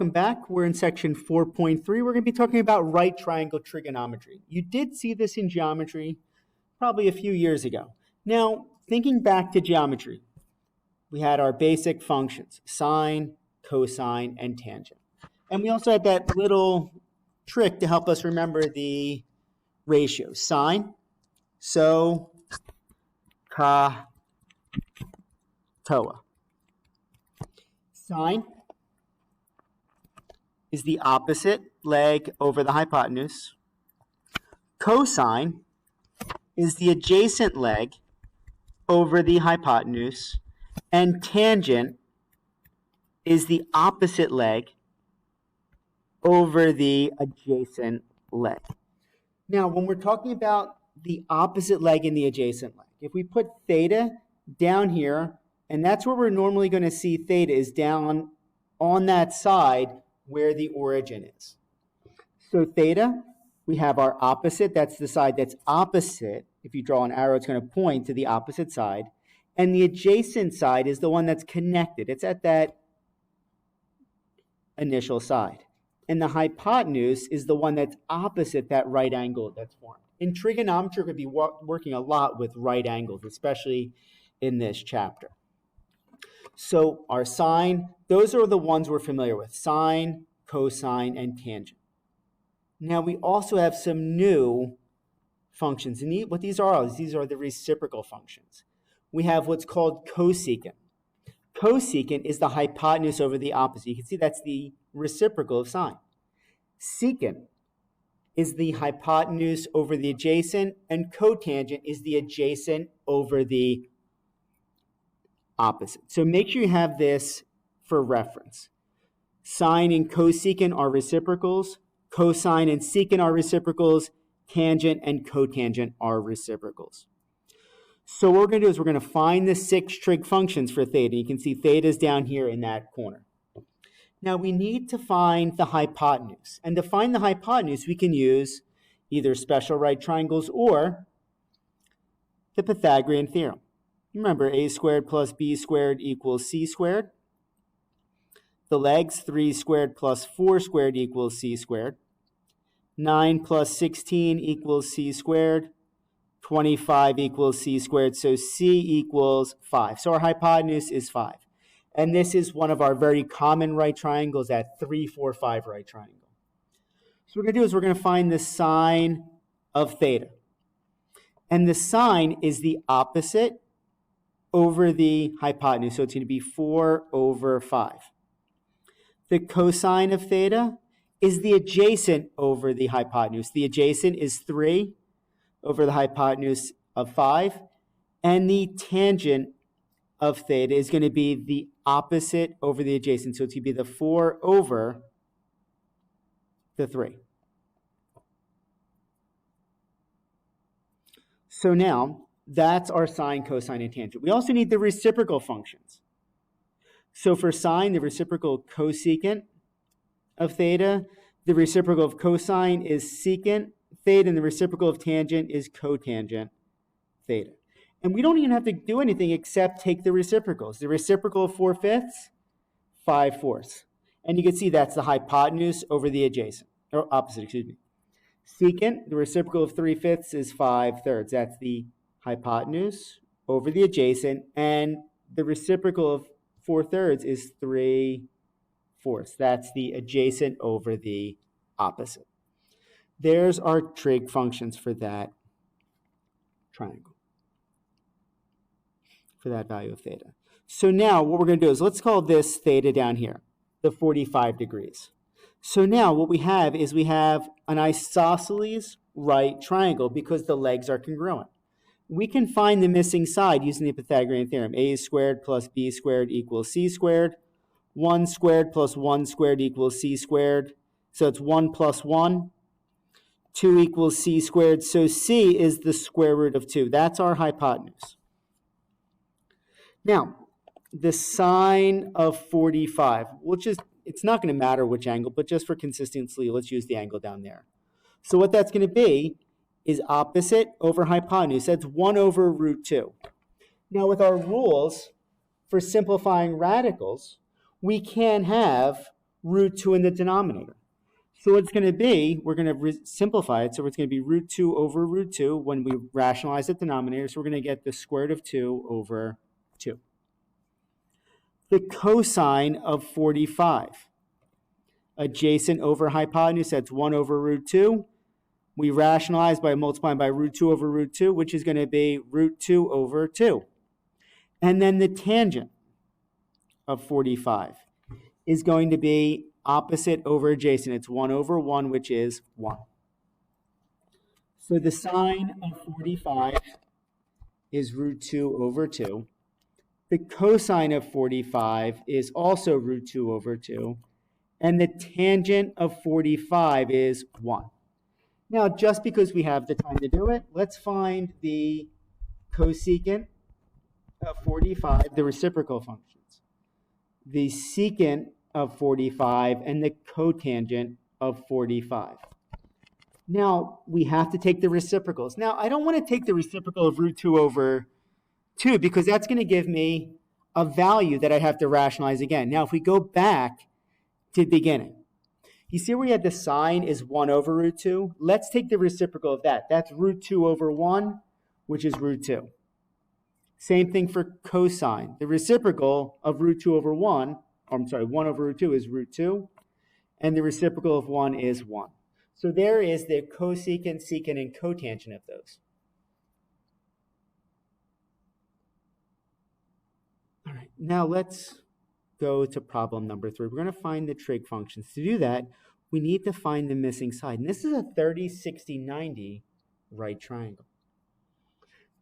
welcome back. We're in section 4.3. We're going to be talking about right triangle trigonometry. You did see this in geometry probably a few years ago. Now, thinking back to geometry, we had our basic functions, sine, cosine, and tangent. And we also had that little trick to help us remember the ratios. Sine, so, ka, toa. Sine is the opposite leg over the hypotenuse. Cosine is the adjacent leg over the hypotenuse. And tangent is the opposite leg over the adjacent leg. Now, when we're talking about the opposite leg and the adjacent leg, if we put theta down here, and that's where we're normally going to see theta is down on that side where the origin is. So theta, we have our opposite. That's the side that's opposite. If you draw an arrow, it's going to point to the opposite side. And the adjacent side is the one that's connected. It's at that initial side. And the hypotenuse is the one that's opposite that right angle that's formed. In trigonometry, we're going to be working a lot with right angles, especially in this chapter. So our sine, those are the ones we're familiar with, sine, cosine, and tangent. Now we also have some new functions. And what these are the reciprocal functions. We have what's called cosecant. Cosecant is the hypotenuse over the opposite. You can see that's the reciprocal of sine. Secant is the hypotenuse over the adjacent, and cotangent is the adjacent over the opposite. So make sure you have this for reference. Sine and cosecant are reciprocals. Cosine and secant are reciprocals. Tangent and cotangent are reciprocals. So what we're going to do is we're going to find the 6 trig functions for theta. You can see theta is down here in that corner. Now we need to find the hypotenuse. And to find the hypotenuse, we can use either special right triangles or the Pythagorean theorem. Remember, a squared plus b squared equals c squared. The legs, 3 squared plus 4 squared equals c squared. 9 plus 16 equals c squared. 25 equals c squared, so c equals 5. So our hypotenuse is 5. And this is one of our very common right triangles, that 3, 4, 5 right triangle. So what we're going to do is we're going to find the sine of theta. And the sine is the opposite over the hypotenuse, so it's going to be 4 over 5. The cosine of theta is the adjacent over the hypotenuse. The adjacent is 3 over the hypotenuse of 5, and the tangent of theta is going to be the opposite over the adjacent, so it's going to be the 4 over the 3. So now, that's our sine, cosine, and tangent. We also need the reciprocal functions. So for sine, the reciprocal cosecant of theta, the reciprocal of cosine is secant theta, and the reciprocal of tangent is cotangent theta. And we don't even have to do anything except take the reciprocals. The reciprocal of 4/5, 5/4. And you can see that's the hypotenuse over the adjacent, or opposite, excuse me. Secant, the reciprocal of 3/5 is 5/3. That's the hypotenuse over the adjacent, and the reciprocal of 4/3 is 3/4. That's the adjacent over the opposite. There's our trig functions for that triangle, for that value of theta. So now what we're going to do is let's call this theta down here, the 45 degrees. So now what we have is we have an isosceles right triangle because the legs are congruent. We can find the missing side using the Pythagorean theorem. A squared plus b squared equals c squared. 1 squared plus 1 squared equals c squared. So it's 1 plus 1. 2 equals c squared. So c is the square root of 2. That's our hypotenuse. Now, the sine of 45, it's not going to matter which angle, but just for consistency, let's use the angle down there. So what that's going to be is opposite over hypotenuse. That's 1 over root 2. Now with our rules for simplifying radicals, we can have root 2 in the denominator. So what's going to be, we're going to simplify it, so it's going to be root 2 over root 2 when we rationalize the denominator, so we're going to get the square root of 2 over 2. The cosine of 45. Adjacent over hypotenuse, that's 1 over root 2. We rationalize by multiplying by root 2 over root 2, which is going to be root 2 over 2. And then the tangent of 45 is going to be opposite over adjacent. It's 1 over 1, which is 1. So the sine of 45 is root 2 over 2. The cosine of 45 is also root 2 over 2. And the tangent of 45 is 1. Now, just because we have the time to do it, let's find the cosecant of 45, the reciprocal functions, the secant of 45, and the cotangent of 45. Now, we have to take the reciprocals. Now, I don't want to take the reciprocal of root 2 over 2 because that's going to give me a value that I have to rationalize again. Now, if we go back to the beginning, you see where we had the sine is 1 over root 2? Let's take the reciprocal of that. That's root 2 over 1, which is root 2. Same thing for cosine. The reciprocal of root 2 over 1, 1 over root 2 is root 2, and the reciprocal of 1 is 1. So there is the cosecant, secant, and cotangent of those. All right, now let's go to problem number 3. We're going to find the trig functions. To do that, we need to find the missing side. And this is a 30, 60, 90 right triangle.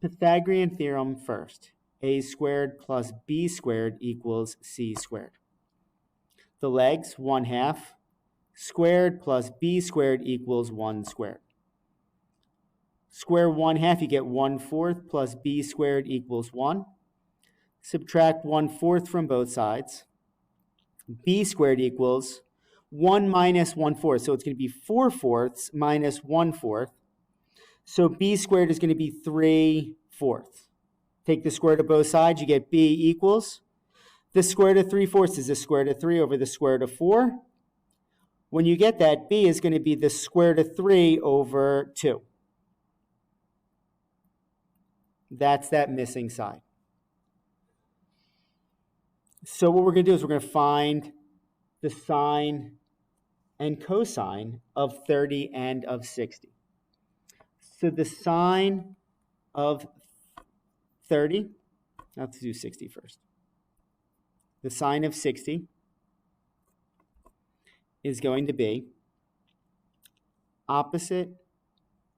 Pythagorean theorem first. A squared plus b squared equals c squared. The legs, 1/2. Squared plus b squared equals 1 squared. Square 1/2, you get 1/4 plus b squared equals 1. Subtract 1/4 from both sides. B squared equals 1 minus 1/4. So it's going to be 4/4 minus 1/4. So b squared is going to be 3/4. Take the square root of both sides, you get b equals. The square root of 3/4 is the square root of 3 over the square root of 4. When you get that, b is going to be the square root of 3 over 2. That's that missing side. So what we're going to do is we're going to find the sine and cosine of 30 and of 60. So the sine of 30, let's do 60 first. The sine of 60 is going to be opposite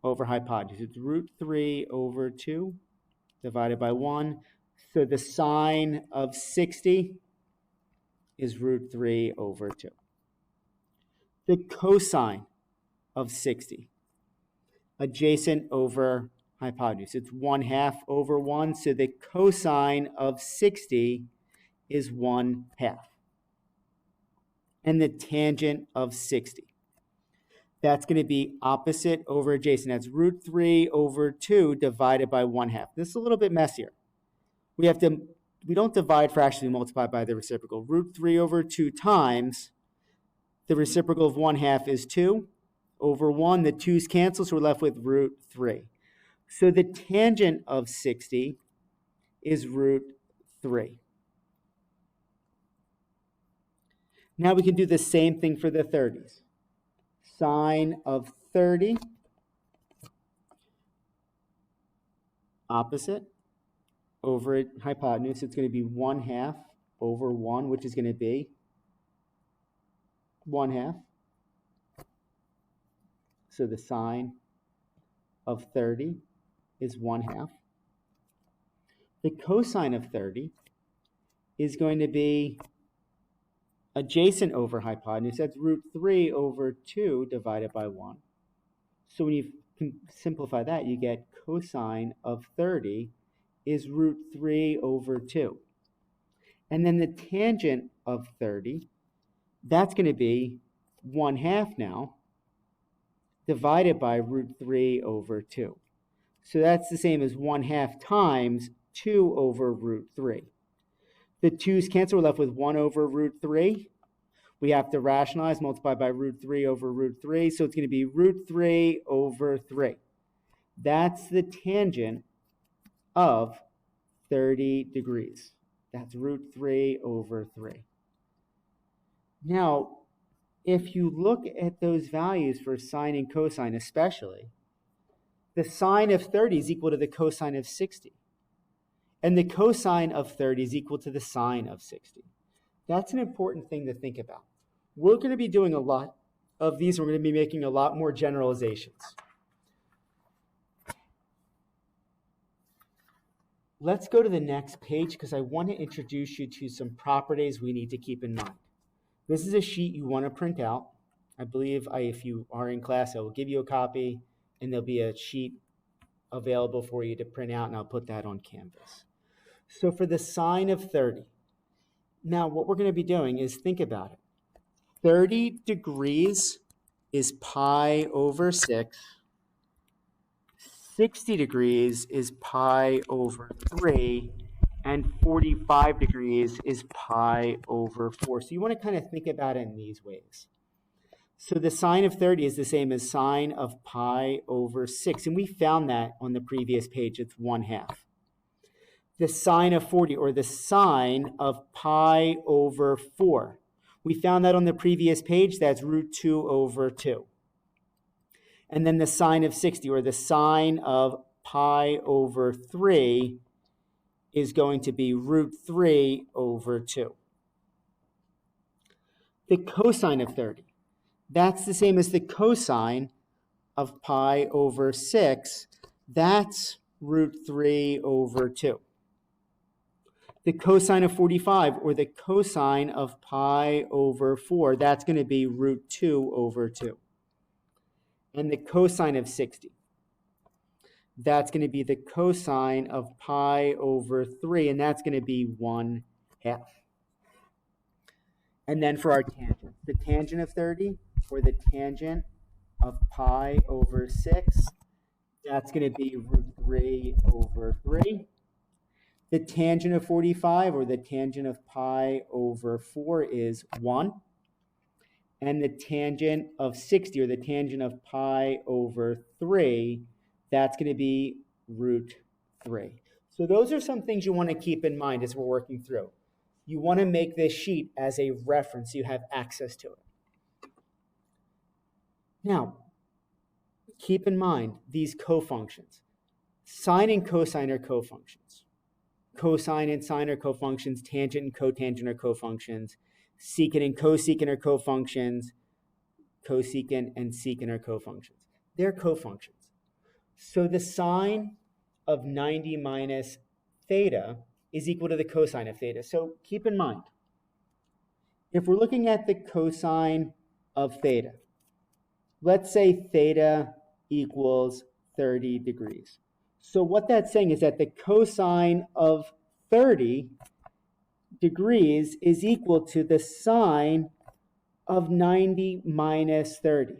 over hypotenuse. It's root 3 over 2 divided by 1. So the sine of 60 is root 3 over 2. The cosine of 60, adjacent over hypotenuse. It's 1/2 over 1, so the cosine of 60 is 1/2. And the tangent of 60. That's going to be opposite over adjacent. That's root 3 over 2 divided by 1/2. This is a little bit messier. We don't divide fractions, we multiply by the reciprocal. Root 3 over 2 times the reciprocal of 1/2 is 2 over 1. The 2's cancel, so we're left with root 3. So the tangent of 60 is root 3. Now we can do the same thing for the 30s. Sine of 30, opposite over hypotenuse. It's going to be 1/2 over 1, which is going to be 1/2. So the sine of 30 is 1/2. The cosine of 30 is going to be adjacent over hypotenuse. That's root 3 over 2 divided by 1. So when you can simplify that, you get cosine of 30 is root 3 over 2. And then the tangent of 30, that's going to be 1/2 now, divided by root 3 over 2. So that's the same as 1/2 times 2 over root 3. The 2's cancel, we're left with 1 over root 3. We have to rationalize, multiply by root 3 over root 3. So it's going to be root 3 over 3. That's the tangent of 30 degrees. That's root 3 over 3. Now, if you look at those values for sine and cosine especially, the sine of 30 is equal to the cosine of 60. And the cosine of 30 is equal to the sine of 60. That's an important thing to think about. We're going to be doing a lot of these. We're going to be making a lot more generalizations. Let's go to the next page because I want to introduce you to some properties we need to keep in mind. This is a sheet you want to print out. I believe if you are in class, I will give you a copy, and there'll be a sheet available for you to print out, and I'll put that on Canvas. So for the sine of 30, now what we're going to be doing is think about it. 30 degrees is pi over 6. 60 degrees is pi over 3. And 45 degrees is pi over 4. So you want to kind of think about it in these ways. So the sine of 30 is the same as sine of pi over 6. And we found that on the previous page. It's 1/2. The sine of 40, or the sine of pi over 4. We found that on the previous page. That's root 2 over 2. And then the sine of 60, or the sine of pi over 3, is going to be root 3 over 2. The cosine of 30, that's the same as the cosine of pi over 6. That's root 3 over 2. The cosine of 45, or the cosine of pi over 4, that's going to be root 2 over 2. And the cosine of 60, that's going to be the cosine of pi over 3, and that's going to be 1/2. And then for our tangent, the tangent of 30, or the tangent of pi over 6, that's going to be root 3 over 3. The tangent of 45, or the tangent of pi over 4, is 1. And the tangent of 60, or the tangent of pi over 3, that's going to be root 3. So those are some things you want to keep in mind as we're working through. You want to make this sheet as a reference so you have access to it. Now, keep in mind these cofunctions. Sine and cosine are cofunctions. Cosine and sine are cofunctions. Tangent and cotangent are cofunctions. Secant and cosecant are cofunctions. Cosecant and secant are cofunctions. They're cofunctions. So the sine of 90 minus theta is equal to the cosine of theta. So keep in mind, if we're looking at the cosine of theta, let's say theta equals 30 degrees. So what that's saying is that the cosine of 30 degrees is equal to the sine of 90 minus 30.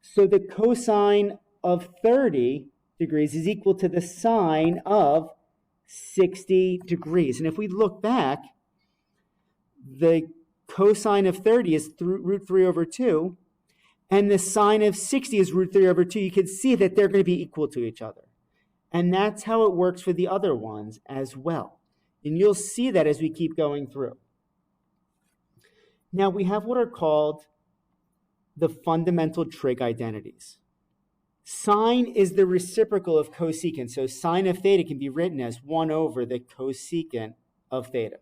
So the cosine of 30 degrees is equal to the sine of 60 degrees. And if we look back, the cosine of 30 is root 3 over 2, and the sine of 60 is root 3 over 2. You can see that they're going to be equal to each other. And that's how it works for the other ones as well. And you'll see that as we keep going through. Now we have what are called the fundamental trig identities. Sine is the reciprocal of cosecant. So sine of theta can be written as 1 over the cosecant of theta.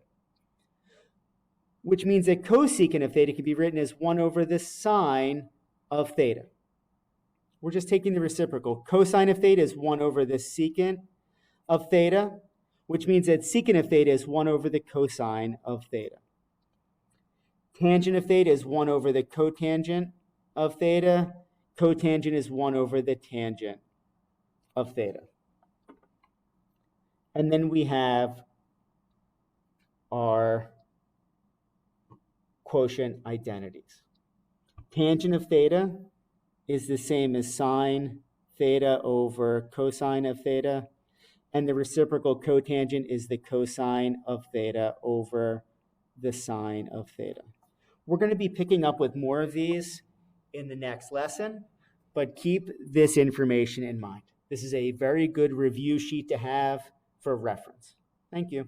Which means that cosecant of theta can be written as 1 over the sine of theta. We're just taking the reciprocal. Cosine of theta is 1 over the secant of theta, which means that secant of theta is 1 over the cosine of theta. Tangent of theta is 1 over the cotangent of theta. Cotangent is 1 over the tangent of theta. And then we have our quotient identities. Tangent of theta is the same as sine theta over cosine of theta. And the reciprocal cotangent is the cosine of theta over the sine of theta. We're going to be picking up with more of these in the next lesson, but keep this information in mind. This is a very good review sheet to have for reference. Thank you.